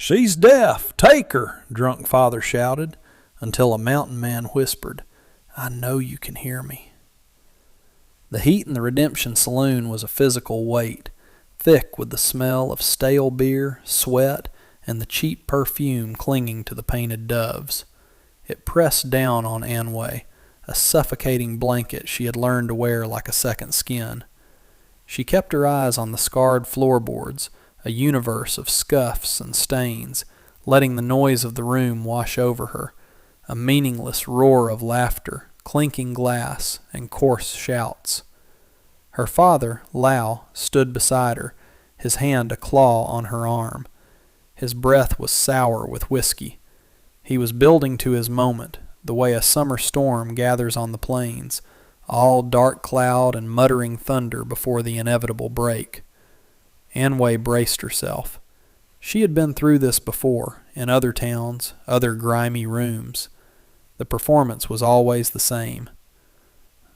"She's deaf! Take her!" drunk father shouted, until a mountain man whispered, "I know you can hear me." The heat in the Redemption Saloon was a physical weight, thick with the smell of stale beer, sweat, and the cheap perfume clinging to the painted doves. It pressed down on Anway, a suffocating blanket she had learned to wear like a second skin. She kept her eyes on the scarred floorboards, a universe of scuffs and stains, letting the noise of the room wash over her, a meaningless roar of laughter, clinking glass, and coarse shouts. Her father, Lau, stood beside her, his hand a claw on her arm. His breath was sour with whiskey. He was building to his moment, the way a summer storm gathers on the plains, all dark cloud and muttering thunder before the inevitable break. Anway braced herself. She had been through this before, in other towns, other grimy rooms. The performance was always the same.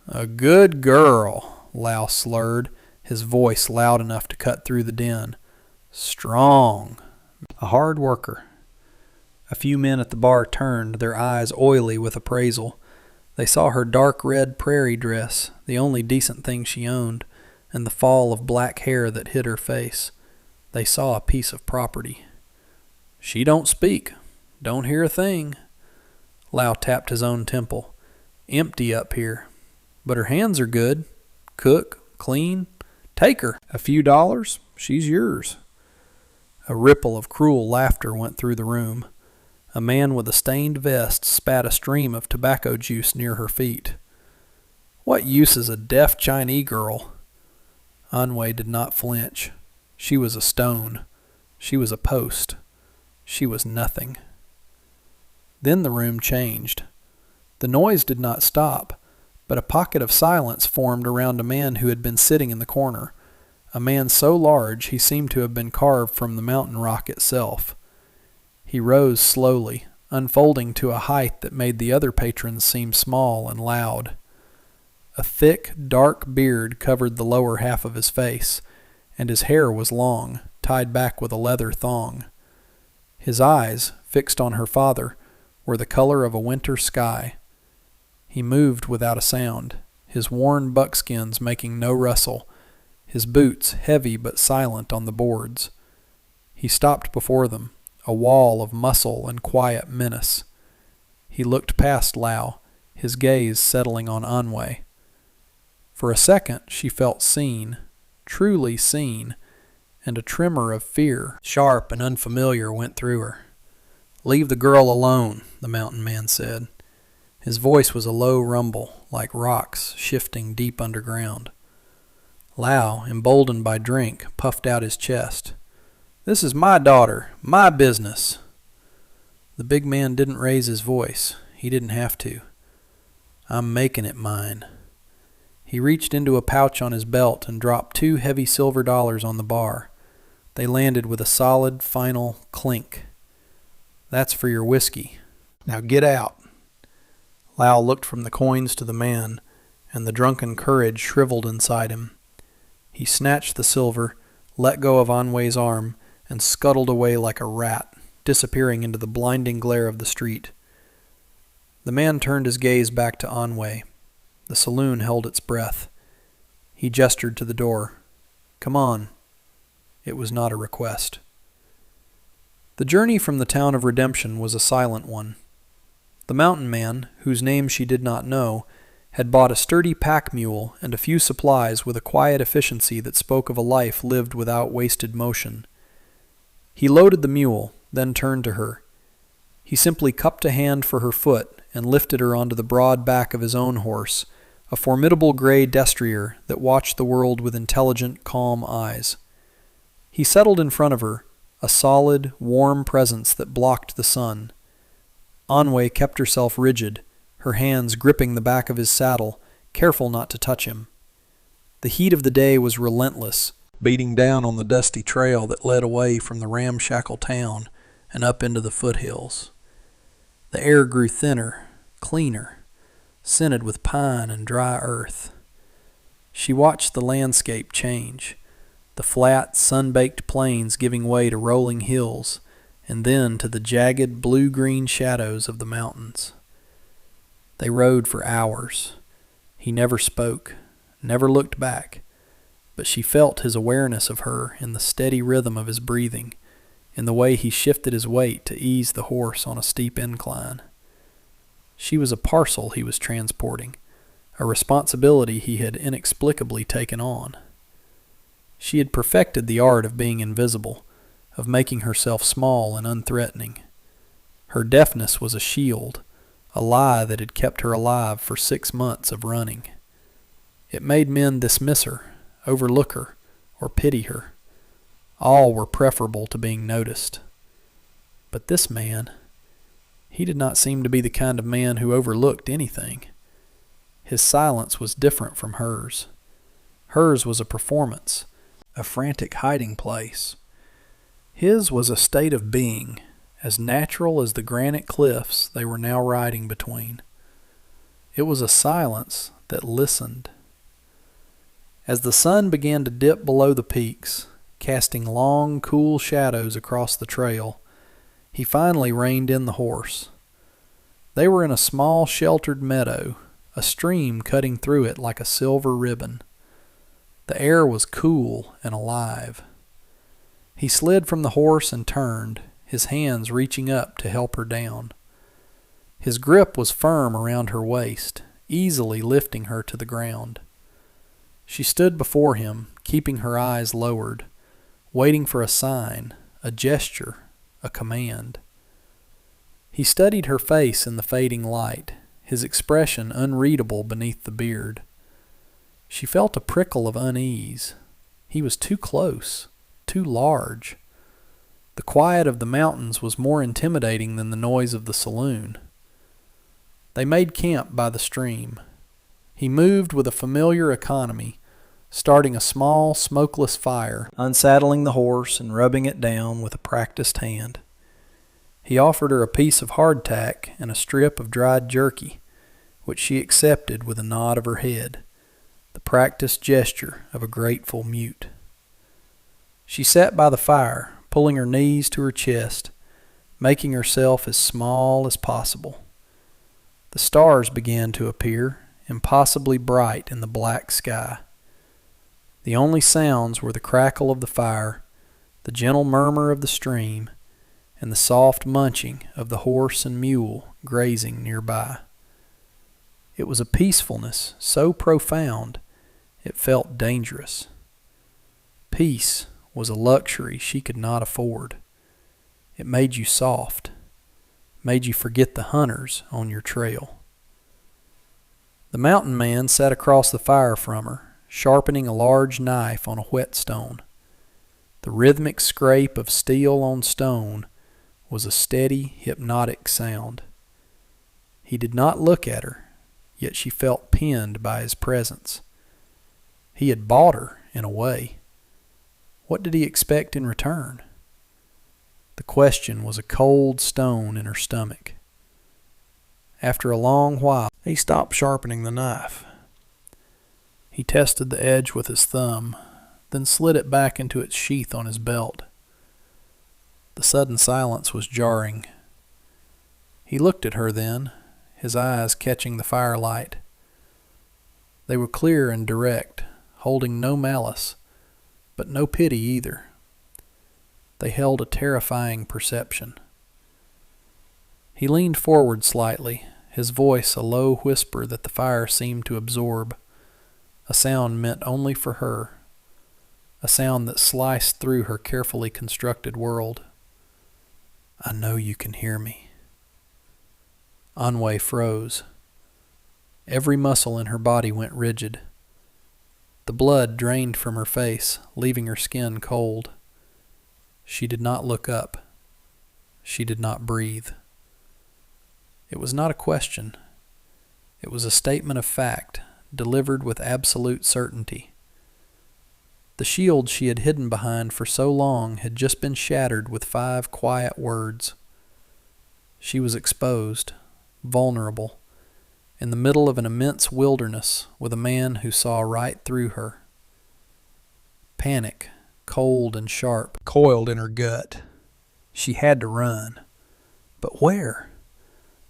"A good girl," Lau slurred, his voice loud enough to cut through the din. "Strong. A hard worker." A few men at the bar turned, their eyes oily with appraisal. They saw her dark red prairie dress, the only decent thing she owned, and the fall of black hair that hid her face. They saw a piece of property. "She don't speak. Don't hear a thing." Lau tapped his own temple. "Empty up here. But her hands are good. Cook, clean. Take her. A few dollars. She's yours." A ripple of cruel laughter went through the room. A man with a stained vest spat a stream of tobacco juice near her feet. "What use is a deaf Chinese girl?" Anway did not flinch. She was a stone. She was a post. She was nothing. Then the room changed. The noise did not stop, but a pocket of silence formed around a man who had been sitting in the corner, a man so large he seemed to have been carved from the mountain rock itself. He rose slowly, unfolding to a height that made the other patrons seem small and loud. A thick, dark beard covered the lower half of his face, and his hair was long, tied back with a leather thong. His eyes, fixed on her father, were the color of a winter sky. He moved without a sound, his worn buckskins making no rustle, his boots heavy but silent on the boards. He stopped before them, a wall of muscle and quiet menace. He looked past Lau, his gaze settling on Anway. For a second she felt seen, truly seen, and a tremor of fear, sharp and unfamiliar, went through her. "Leave the girl alone," the mountain man said. His voice was a low rumble, like rocks shifting deep underground. Lau, emboldened by drink, puffed out his chest. "This is my daughter, my business." The big man didn't raise his voice. He didn't have to. "I'm making it mine." He reached into a pouch on his belt and dropped 2 heavy silver dollars on the bar. They landed with a solid, final clink. "That's for your whiskey. Now get out." Lau looked from the coins to the man, and the drunken courage shriveled inside him. He snatched the silver, let go of Anway's arm, and scuttled away like a rat, disappearing into the blinding glare of the street. The man turned his gaze back to Anway. The saloon held its breath. He gestured to the door. "Come on." It was not a request. The journey from the town of Redemption was a silent one. The mountain man, whose name she did not know, had bought a sturdy pack mule and a few supplies with a quiet efficiency that spoke of a life lived without wasted motion. He loaded the mule, then turned to her. He simply cupped a hand for her foot and lifted her onto the broad back of his own horse, a formidable gray destrier that watched the world with intelligent, calm eyes. He settled in front of her, a solid, warm presence that blocked the sun. Anway kept herself rigid, her hands gripping the back of his saddle, careful not to touch him. The heat of the day was relentless, beating down on the dusty trail that led away from the ramshackle town and up into the foothills. The air grew thinner, cleaner, scented with pine and dry earth. She watched the landscape change, the flat, sun-baked plains giving way to rolling hills, and then to the jagged blue-green shadows of the mountains. They rode for hours. He never spoke, never looked back, but she felt his awareness of her in the steady rhythm of his breathing, in the way he shifted his weight to ease the horse on a steep incline. She was a parcel he was transporting, a responsibility he had inexplicably taken on. She had perfected the art of being invisible, of making herself small and unthreatening. Her deafness was a shield, a lie that had kept her alive for 6 months of running. It made men dismiss her, overlook her, or pity her. All were preferable to being noticed. But this man, he did not seem to be the kind of man who overlooked anything. His silence was different from hers. Hers was a performance, a frantic hiding place. His was a state of being, as natural as the granite cliffs they were now riding between. It was a silence that listened. As the sun began to dip below the peaks, casting long, cool shadows across the trail, he finally reined in the horse. They were in a small sheltered meadow, a stream cutting through it like a silver ribbon. The air was cool and alive. He slid from the horse and turned, his hands reaching up to help her down. His grip was firm around her waist, easily lifting her to the ground. She stood before him, keeping her eyes lowered, waiting for a sign, a gesture, a command. He studied her face in the fading light, his expression unreadable beneath the beard. She felt a prickle of unease. He was too close, too large. The quiet of the mountains was more intimidating than the noise of the saloon. They made camp by the stream. He moved with a familiar economy, starting a small, smokeless fire, unsaddling the horse and rubbing it down with a practiced hand. He offered her a piece of hardtack and a strip of dried jerky, which she accepted with a nod of her head, the practiced gesture of a grateful mute. She sat by the fire, pulling her knees to her chest, making herself as small as possible. The stars began to appear, impossibly bright in the black sky. The only sounds were the crackle of the fire, the gentle murmur of the stream, and the soft munching of the horse and mule grazing nearby. It was a peacefulness so profound it felt dangerous. Peace was a luxury she could not afford. It made you soft, made you forget the hunters on your trail. The mountain man sat across the fire from her, sharpening a large knife on a whetstone. The rhythmic scrape of steel on stone was a steady, hypnotic sound. He did not look at her, yet she felt pinned by his presence. He had bought her, in a way. What did he expect in return? The question was a cold stone in her stomach. After a long while, he stopped sharpening the knife. He tested the edge with his thumb, then slid it back into its sheath on his belt. The sudden silence was jarring. He looked at her then, his eyes catching the firelight. They were clear and direct, holding no malice, but no pity either. They held a terrifying perception. He leaned forward slightly, his voice a low whisper that the fire seemed to absorb, a sound meant only for her, a sound that sliced through her carefully constructed world. "I know you can hear me." Anwe froze. Every muscle in her body went rigid. The blood drained from her face, leaving her skin cold. She did not look up. She did not breathe. It was not a question. It was a statement of fact, delivered with absolute certainty. The shield she had hidden behind for so long had just been shattered with 5 quiet words. She was exposed, vulnerable, in the middle of an immense wilderness with a man who saw right through her. Panic, cold and sharp, coiled in her gut. She had to run. But where?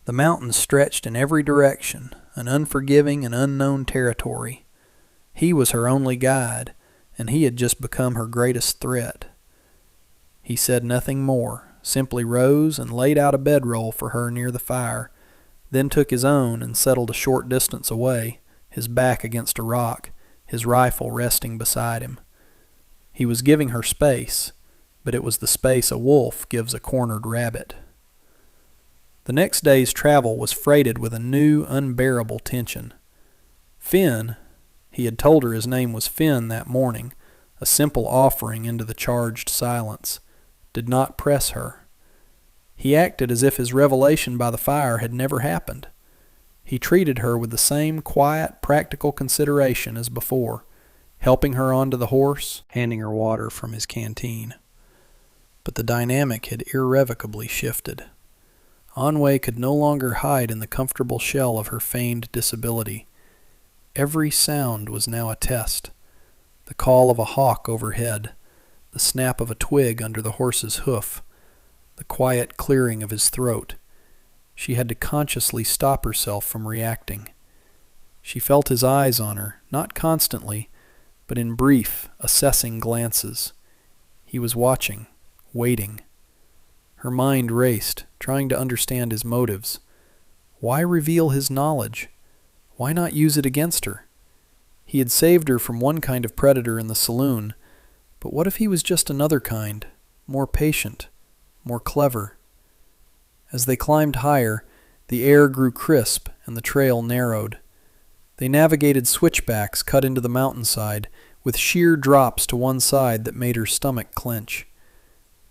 The mountains stretched in every direction, an unforgiving and unknown territory. He was her only guide, and he had just become her greatest threat. He said nothing more, simply rose and laid out a bedroll for her near the fire, then took his own and settled a short distance away, his back against a rock, his rifle resting beside him. He was giving her space, but it was the space a wolf gives a cornered rabbit. The next day's travel was freighted with a new, unbearable tension. Finn, he had told her his name was Finn that morning, a simple offering into the charged silence, did not press her. He acted as if his revelation by the fire had never happened. He treated her with the same quiet, practical consideration as before, helping her onto the horse, handing her water from his canteen. But the dynamic had irrevocably shifted. Anwe could no longer hide in the comfortable shell of her feigned disability. Every sound was now a test. The call of a hawk overhead, the snap of a twig under the horse's hoof, the quiet clearing of his throat. She had to consciously stop herself from reacting. She felt his eyes on her, not constantly, but in brief, assessing glances. He was watching, waiting. Her mind raced, trying to understand his motives. Why reveal his knowledge? Why not use it against her? He had saved her from one kind of predator in the saloon, but what if he was just another kind, more patient, more clever? As they climbed higher, the air grew crisp and the trail narrowed. They navigated switchbacks cut into the mountainside, with sheer drops to one side that made her stomach clench.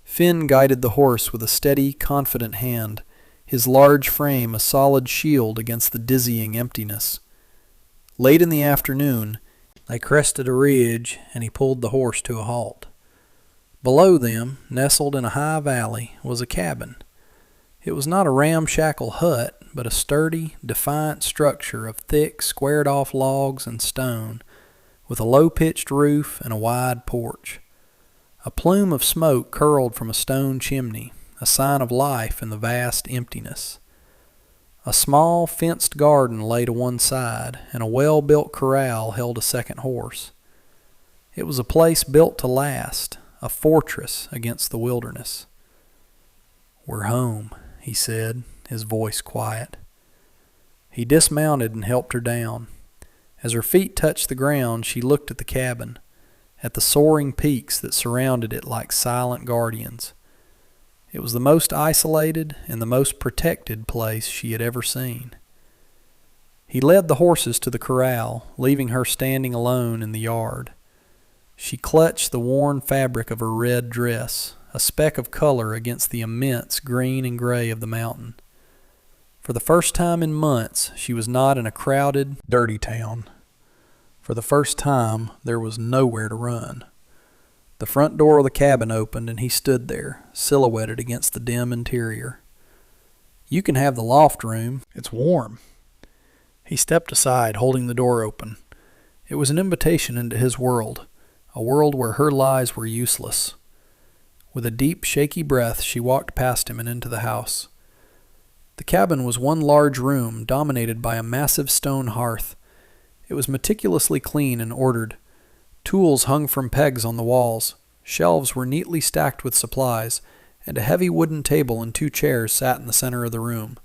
Finn guided the horse with a steady, confident hand, his large frame a solid shield against the dizzying emptiness. Late in the afternoon, they crested a ridge, and he pulled the horse to a halt. Below them, nestled in a high valley, was a cabin. It was not a ramshackle hut, but a sturdy, defiant structure of thick, squared-off logs and stone, with a low-pitched roof and a wide porch. A plume of smoke curled from a stone chimney, a sign of life in the vast emptiness. A small, fenced garden lay to one side, and a well-built corral held a second horse. It was a place built to last, a fortress against the wilderness. "We're home," he said, his voice quiet. He dismounted and helped her down. As her feet touched the ground, she looked at the cabin, at the soaring peaks that surrounded it like silent guardians. It was the most isolated and the most protected place she had ever seen. He led the horses to the corral, leaving her standing alone in the yard. She clutched the worn fabric of her red dress, a speck of color against the immense green and gray of the mountain. For the first time in months, she was not in a crowded, dirty town. For the first time, there was nowhere to run. The front door of the cabin opened, and he stood there, silhouetted against the dim interior. "You can have the loft room. It's warm." He stepped aside, holding the door open. It was an invitation into his world, a world where her lies were useless. With a deep, shaky breath, she walked past him and into the house. The cabin was one large room, dominated by a massive stone hearth. It was meticulously clean and ordered. Tools hung from pegs on the walls, shelves were neatly stacked with supplies, and a heavy wooden table and 2 chairs sat in the center of the room.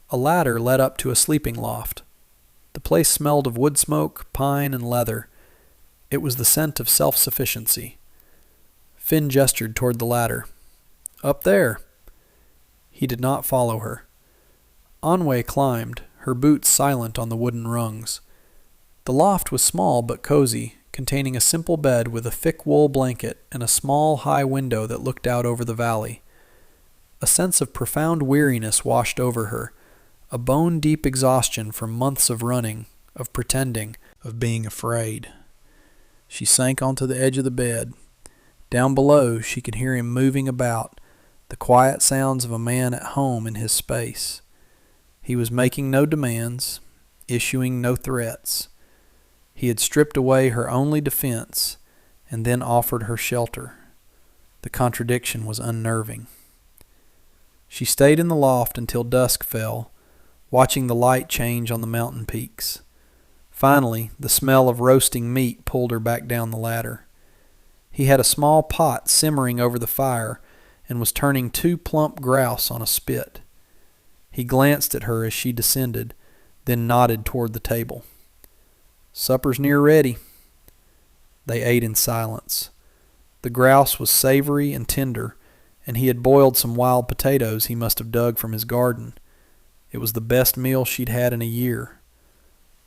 A ladder led up to a sleeping loft. The place smelled of wood smoke, pine, and leather. It was the scent of self-sufficiency. Finn gestured toward the ladder. "Up there." He did not follow her. Anwe climbed, her boots silent on the wooden rungs. The loft was small but cozy, containing a simple bed with a thick wool blanket and a small, high window that looked out over the valley. A sense of profound weariness washed over her, a bone-deep exhaustion from months of running, of pretending, of being afraid. She sank onto the edge of the bed. Down below, she could hear him moving about, the quiet sounds of a man at home in his space. He was making no demands, issuing no threats. He had stripped away her only defense, and then offered her shelter. The contradiction was unnerving. She stayed in the loft until dusk fell, watching the light change on the mountain peaks. Finally, the smell of roasting meat pulled her back down the ladder. He had a small pot simmering over the fire and was turning 2 plump grouse on a spit. He glanced at her as she descended, then nodded toward the table. "Supper's near ready." They ate in silence. The grouse was savory and tender, and he had boiled some wild potatoes he must have dug from his garden. It was the best meal she'd had in a year.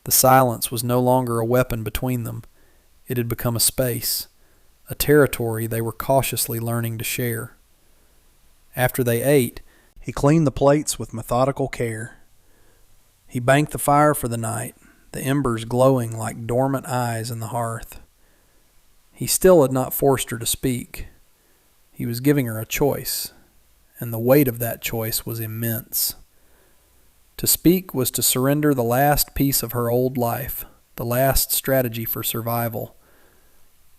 The silence was no longer a weapon between them. It had become a space, a territory they were cautiously learning to share. After they ate, he cleaned the plates with methodical care. He banked the fire for the night, the embers glowing like dormant eyes in the hearth. He still had not forced her to speak. He was giving her a choice, and the weight of that choice was immense. To speak was to surrender the last piece of her old life, the last strategy for survival.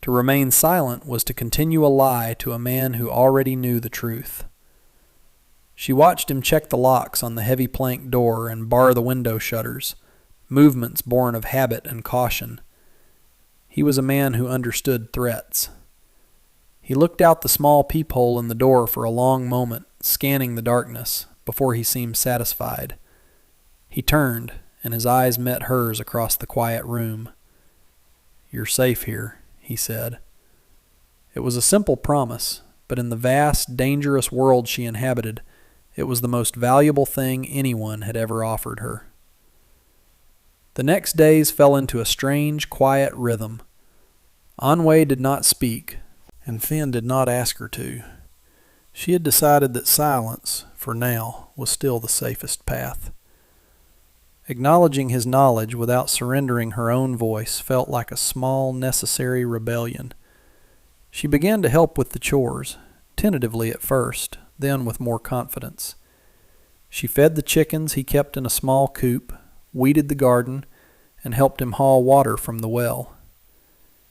To remain silent was to continue a lie to a man who already knew the truth. She watched him check the locks on the heavy plank door and bar the window shutters, movements born of habit and caution. He was a man who understood threats. He looked out the small peephole in the door for a long moment, scanning the darkness, before he seemed satisfied. He turned, and his eyes met hers across the quiet room. "You're safe here," he said. It was a simple promise, but in the vast, dangerous world she inhabited, it was the most valuable thing anyone had ever offered her. The next days fell into a strange, quiet rhythm. Anwe did not speak, and Finn did not ask her to. She had decided that silence, for now, was still the safest path. Acknowledging his knowledge without surrendering her own voice felt like a small, necessary rebellion. She began to help with the chores, tentatively at first, then with more confidence. She fed the chickens he kept in a small coop, weeded the garden, and helped him haul water from the well.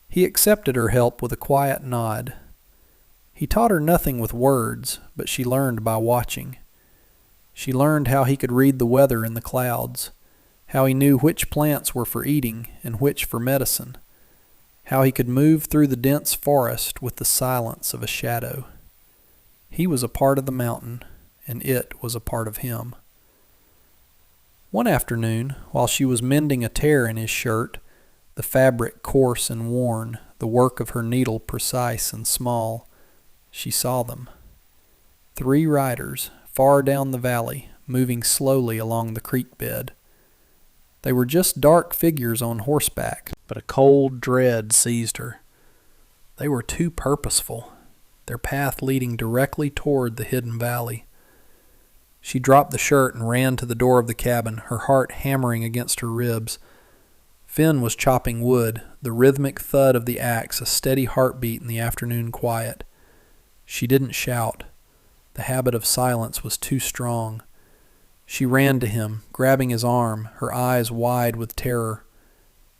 He accepted her help with a quiet nod. He taught her nothing with words, but she learned by watching. She learned how he could read the weather in the clouds, how he knew which plants were for eating and which for medicine, how he could move through the dense forest with the silence of a shadow. He was a part of the mountain, and it was a part of him. One afternoon, while she was mending a tear in his shirt, the fabric coarse and worn, the work of her needle precise and small, she saw them. 3 riders, far down the valley, moving slowly along the creek bed. They were just dark figures on horseback, but a cold dread seized her. They were too purposeful, their path leading directly toward the hidden valley. She dropped the shirt and ran to the door of the cabin, her heart hammering against her ribs. Finn was chopping wood, the rhythmic thud of the axe a steady heartbeat in the afternoon quiet. She didn't shout. The habit of silence was too strong. She ran to him, grabbing his arm, her eyes wide with terror.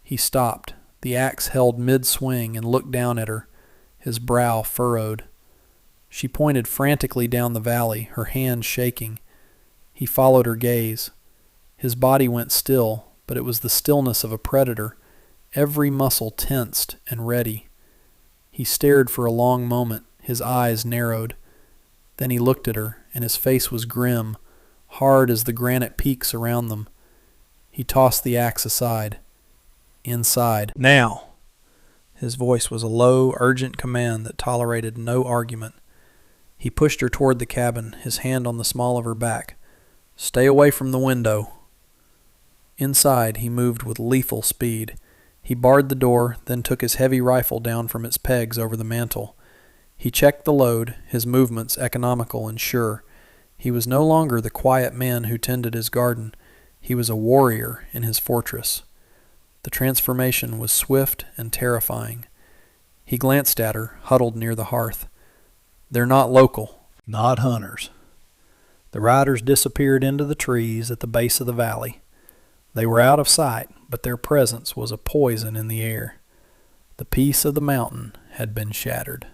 He stopped, the axe held mid-swing, and looked down at her, his brow furrowed. She pointed frantically down the valley, her hands shaking. He followed her gaze. His body went still, but it was the stillness of a predator, every muscle tensed and ready. He stared for a long moment, his eyes narrowed. Then he looked at her, and his face was grim, hard as the granite peaks around them. He tossed the axe aside. "Inside. Now!" His voice was a low, urgent command that tolerated no argument. He pushed her toward the cabin, his hand on the small of her back. "Stay away from the window." Inside, he moved with lethal speed. He barred the door, then took his heavy rifle down from its pegs over the mantel. He checked the load, his movements economical and sure. He was no longer the quiet man who tended his garden. He was a warrior in his fortress. The transformation was swift and terrifying. He glanced at her, huddled near the hearth. "They're not local, not hunters." The riders disappeared into the trees at the base of the valley. They were out of sight, but their presence was a poison in the air. The peace of the mountain had been shattered.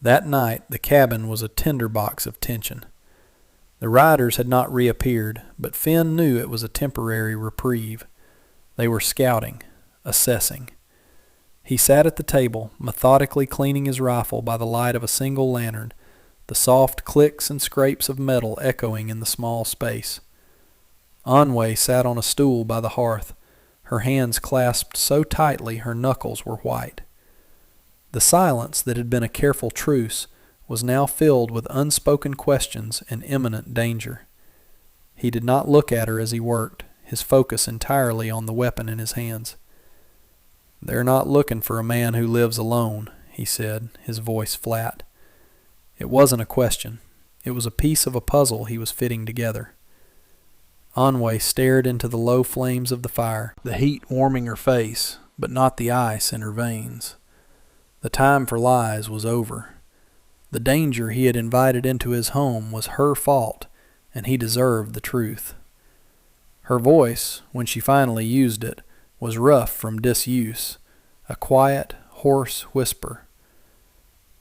That night, the cabin was a tinderbox of tension. The riders had not reappeared, but Finn knew it was a temporary reprieve. They were scouting, assessing. He sat at the table, methodically cleaning his rifle by the light of a single lantern, the soft clicks and scrapes of metal echoing in the small space. Anwe sat on a stool by the hearth, her hands clasped so tightly her knuckles were white. The silence that had been a careful truce was now filled with unspoken questions and imminent danger. He did not look at her as he worked, his focus entirely on the weapon in his hands. "They're not looking for a man who lives alone," he said, his voice flat. It wasn't a question. It was a piece of a puzzle he was fitting together. Anwe stared into the low flames of the fire, the heat warming her face, but not the ice in her veins. The time for lies was over. The danger he had invited into his home was her fault, and he deserved the truth. Her voice, when she finally used it, was rough from disuse, a quiet, hoarse whisper.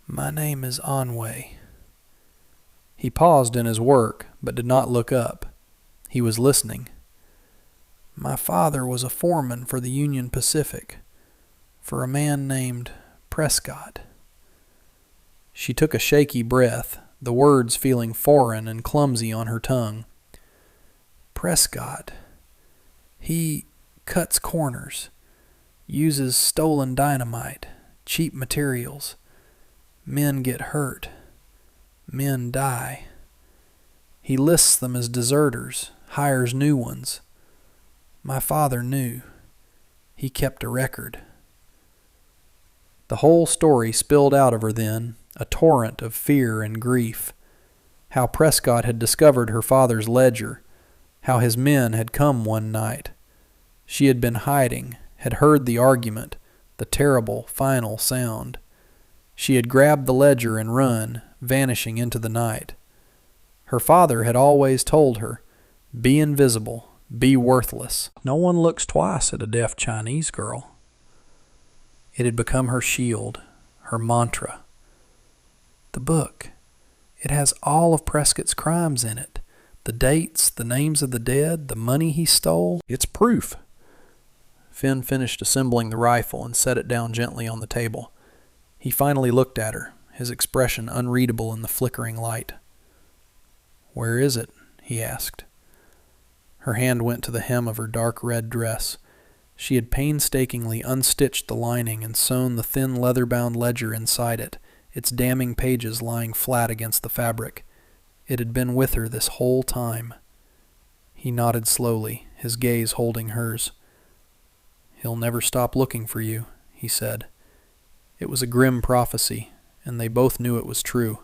"My name is Anwe." He paused in his work, but did not look up. He was listening. "My father was a foreman for the Union Pacific, for a man named Prescott." She took a shaky breath, the words feeling foreign and clumsy on her tongue. "Prescott. He cuts corners, uses stolen dynamite, cheap materials. Men get hurt. Men die. He lists them as deserters, hires new ones. My father knew. He kept a record." The whole story spilled out of her then, a torrent of fear and grief. How Prescott had discovered her father's ledger, how his men had come one night. She had been hiding, had heard the argument, the terrible, final sound. She had grabbed the ledger and run, vanishing into the night. Her father had always told her, "Be invisible, be worthless. No one looks twice at a deaf Chinese girl." It had become her shield, her mantra. "The book. It has all of Prescott's crimes in it. The dates, the names of the dead, the money he stole. It's proof." Finn finished assembling the rifle and set it down gently on the table. He finally looked at her, his expression unreadable in the flickering light. "Where is it?" he asked. Her hand went to the hem of her dark red dress. She had painstakingly unstitched the lining and sewn the thin leather-bound ledger inside it, its damning pages lying flat against the fabric. It had been with her this whole time. He nodded slowly, his gaze holding hers. "He'll never stop looking for you," he said. It was a grim prophecy, and they both knew it was true.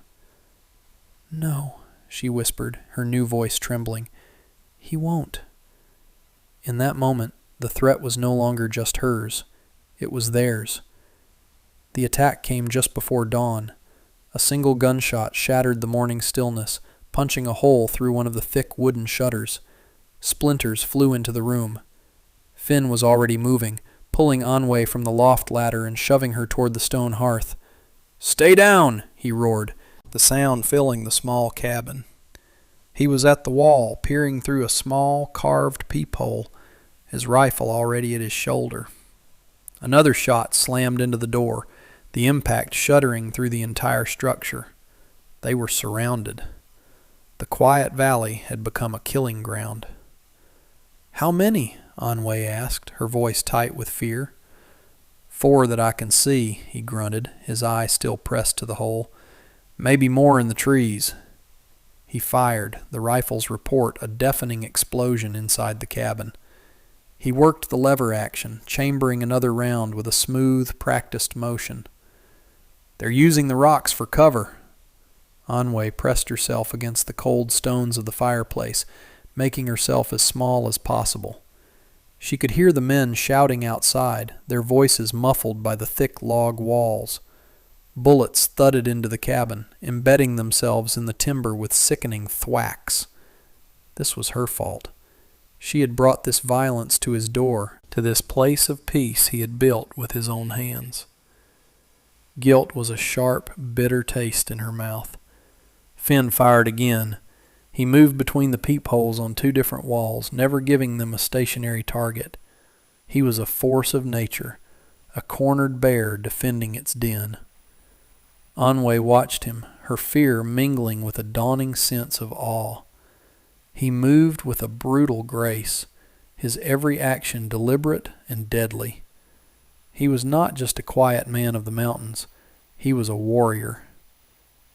"No," she whispered, her new voice trembling. "He won't." In that moment, the threat was no longer just hers. It was theirs. The attack came just before dawn. A single gunshot shattered the morning stillness, punching a hole through one of the thick wooden shutters. Splinters flew into the room. Finn was already moving, pulling Anwe from the loft ladder and shoving her toward the stone hearth. "Stay down!" he roared, the sound filling the small cabin. He was at the wall, peering through a small, carved peephole, his rifle already at his shoulder. Another shot slammed into the door, the impact shuddering through the entire structure. They were surrounded. The quiet valley had become a killing ground. "How many?" Anwe asked, her voice tight with fear. "4 that I can see," he grunted, his eye still pressed to the hole. "Maybe more in the trees." He fired, the rifle's report a deafening explosion inside the cabin. He worked the lever action, chambering another round with a smooth, practiced motion. "They're using the rocks for cover." Anwe pressed herself against the cold stones of the fireplace, making herself as small as possible. She could hear the men shouting outside, their voices muffled by the thick log walls. Bullets thudded into the cabin, embedding themselves in the timber with sickening thwacks. This was her fault. She had brought this violence to his door, to this place of peace he had built with his own hands. Guilt was a sharp, bitter taste in her mouth. Finn fired again. He He moved between the peepholes on 2 different walls, never giving them a stationary target. He was a force of nature, a cornered bear defending its den. Anwe watched him, her fear mingling with a dawning sense of awe. He moved with a brutal grace, his every action deliberate and deadly. He was not just a quiet man of the mountains. He was a warrior.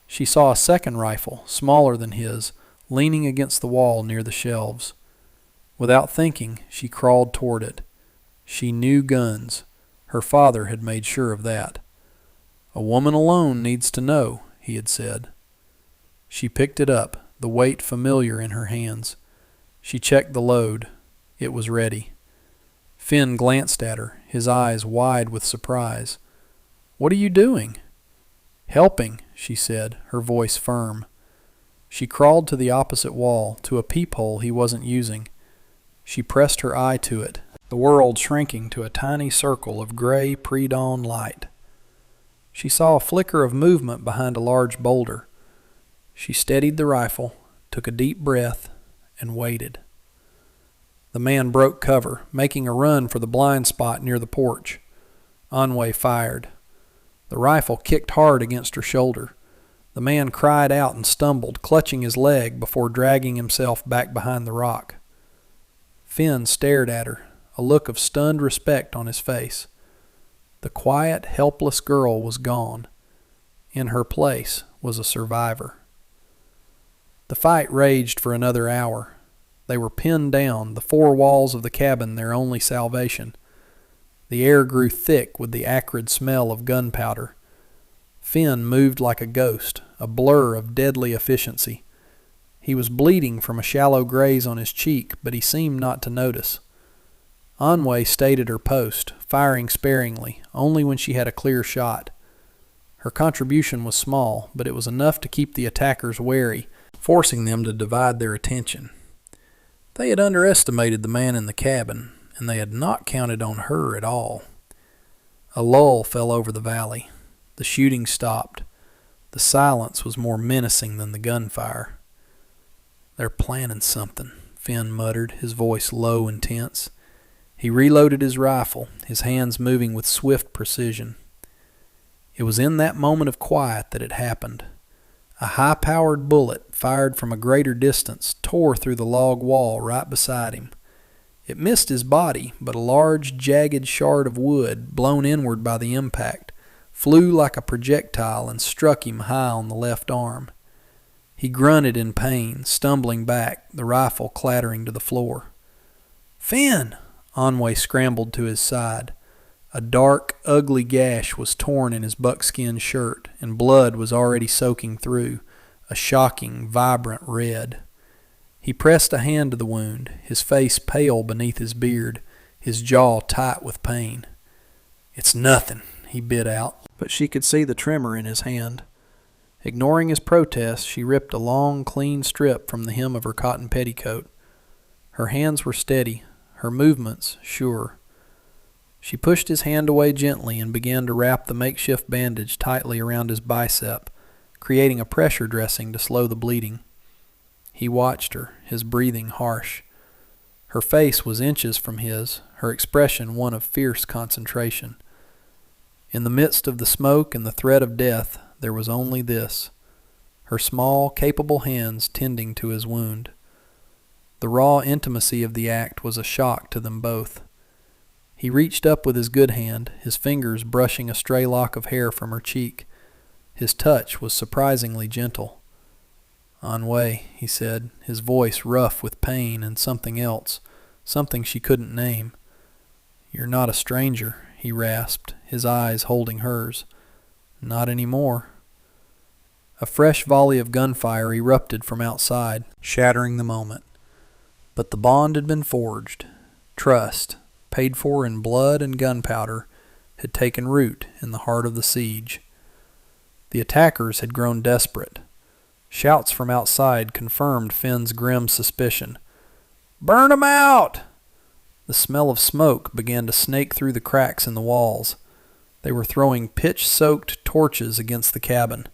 She saw a second rifle, smaller than his, leaning against the wall near the shelves. Without thinking, she crawled toward it. She knew guns. Her father had made sure of that. "A woman alone needs to know," he had said. She picked it up, the weight familiar in her hands. She checked the load. It was ready. Finn glanced at her, his eyes wide with surprise. "What are you doing?" "Helping," she said, her voice firm. She crawled to the opposite wall, to a peephole he wasn't using. She pressed her eye to it, the world shrinking to a tiny circle of gray pre-dawn light. She saw a flicker of movement behind a large boulder. She steadied the rifle, took a deep breath, and waited. The man broke cover, making a run for the blind spot near the porch. Anwe fired. The rifle kicked hard against her shoulder. The man cried out and stumbled, clutching his leg before dragging himself back behind the rock. Finn stared at her, a look of stunned respect on his face. The quiet, helpless girl was gone. In her place was a survivor. The fight raged for another hour. They were pinned down, the 4 walls of the cabin their only salvation. The air grew thick with the acrid smell of gunpowder. Finn moved like a ghost, a blur of deadly efficiency. He was bleeding from a shallow graze on his cheek, but he seemed not to notice. Anwe stayed at her post, firing sparingly, only when she had a clear shot. Her contribution was small, but it was enough to keep the attackers wary, forcing them to divide their attention. They had underestimated the man in the cabin, and they had not counted on her at all. A lull fell over the valley. The shooting stopped. The silence was more menacing than the gunfire. "They're planning something," Finn muttered, his voice low and tense. He reloaded his rifle, his hands moving with swift precision. It was in that moment of quiet that it happened. A high-powered bullet, fired from a greater distance, tore through the log wall right beside him. It missed his body, but a large, jagged shard of wood, blown inward by the impact, flew like a projectile and struck him high on the left arm. He grunted in pain, stumbling back, the rifle clattering to the floor. "Finn!" Anwe scrambled to his side. A dark, ugly gash was torn in his buckskin shirt, and blood was already soaking through, a shocking, vibrant red. He pressed a hand to the wound, his face pale beneath his beard, his jaw tight with pain. "It's nothing," he bit out, but she could see the tremor in his hand. Ignoring his protest, she ripped a long, clean strip from the hem of her cotton petticoat. Her hands were steady, her movements sure. She pushed his hand away gently and began to wrap the makeshift bandage tightly around his bicep, creating a pressure dressing to slow the bleeding. He watched her, his breathing harsh. Her face was inches from his, her expression one of fierce concentration. In the midst of the smoke and the threat of death, there was only this: her small, capable hands tending to his wound. The raw intimacy of the act was a shock to them both. He reached up with his good hand, his fingers brushing a stray lock of hair from her cheek. His touch was surprisingly gentle. "Anwe," he said, his voice rough with pain and something else, something she couldn't name. "You're not a stranger," he rasped, his eyes holding hers. "Not anymore." A fresh volley of gunfire erupted from outside, shattering the moment. But the bond had been forged. Trust, paid for in blood and gunpowder, had taken root in the heart of the siege. The attackers had grown desperate. Shouts from outside confirmed Finn's grim suspicion. "Burn 'em out!" The smell of smoke began to snake through the cracks in the walls. They were throwing pitch-soaked torches against the cabin.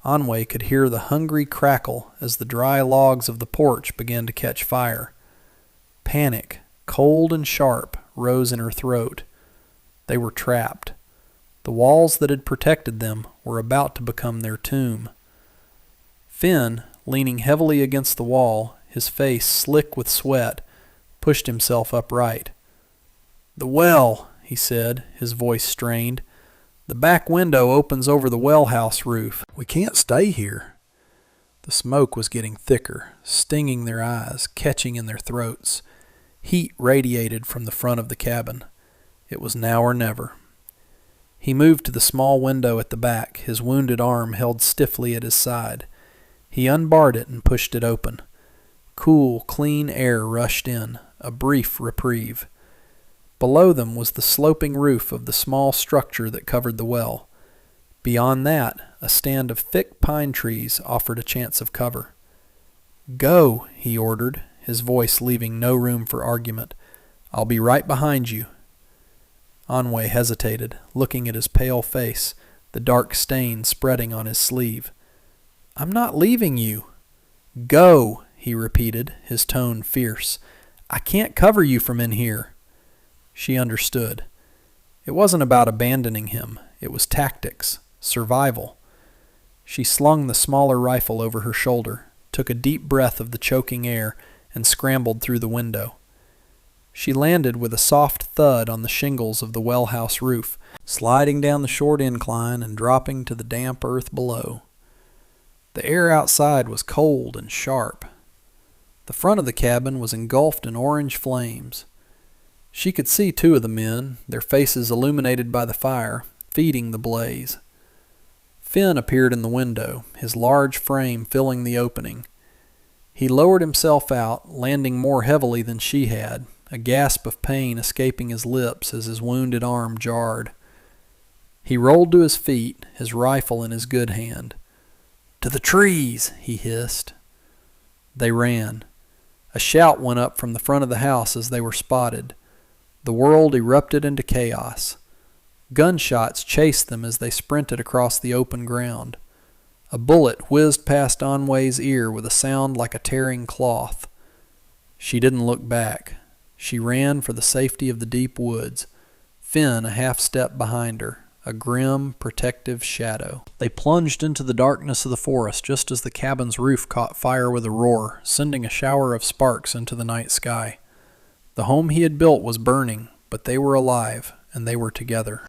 Anway could hear the hungry crackle as the dry logs of the porch began to catch fire. Panic, cold and sharp, rose in her throat. They were trapped. The walls that had protected them were about to become their tomb. Finn, leaning heavily against the wall, his face slick with sweat, pushed himself upright. "The well," he said, his voice strained. "The back window opens over the well house roof. We can't stay here." The smoke was getting thicker, stinging their eyes, catching in their throats. Heat radiated from the front of the cabin. It was now or never. He moved to the small window at the back, his wounded arm held stiffly at his side. He unbarred it and pushed it open. Cool, clean air rushed in, a brief reprieve. Below them was the sloping roof of the small structure that covered the well. Beyond that, a stand of thick pine trees offered a chance of cover. "Go," he ordered, his voice leaving no room for argument. "I'll be right behind you." Anway hesitated, looking at his pale face, the dark stain spreading on his sleeve. "I'm not leaving you." "Go," he repeated, his tone fierce. "I can't cover you from in here." She understood. It wasn't about abandoning him. It was tactics, survival. She slung the smaller rifle over her shoulder, took a deep breath of the choking air, and scrambled through the window. She landed with a soft thud on the shingles of the well house roof, sliding down the short incline and dropping to the damp earth below. The air outside was cold and sharp. The front of the cabin was engulfed in orange flames. She could see two of the men, their faces illuminated by the fire, feeding the blaze. Finn appeared in the window, his large frame filling the opening. He lowered himself out, landing more heavily than she had, a gasp of pain escaping his lips as his wounded arm jarred. He rolled to his feet, his rifle in his good hand. "To the trees!" he hissed. They ran. A shout went up from the front of the house as they were spotted. The world erupted into chaos. Gunshots chased them as they sprinted across the open ground. A bullet whizzed past Anway's ear with a sound like a tearing cloth. She didn't look back. She ran for the safety of the deep woods, Finn a half step behind her, a grim, protective shadow. They plunged into the darkness of the forest just as the cabin's roof caught fire with a roar, sending a shower of sparks into the night sky. The home he had built was burning, but they were alive, and they were together.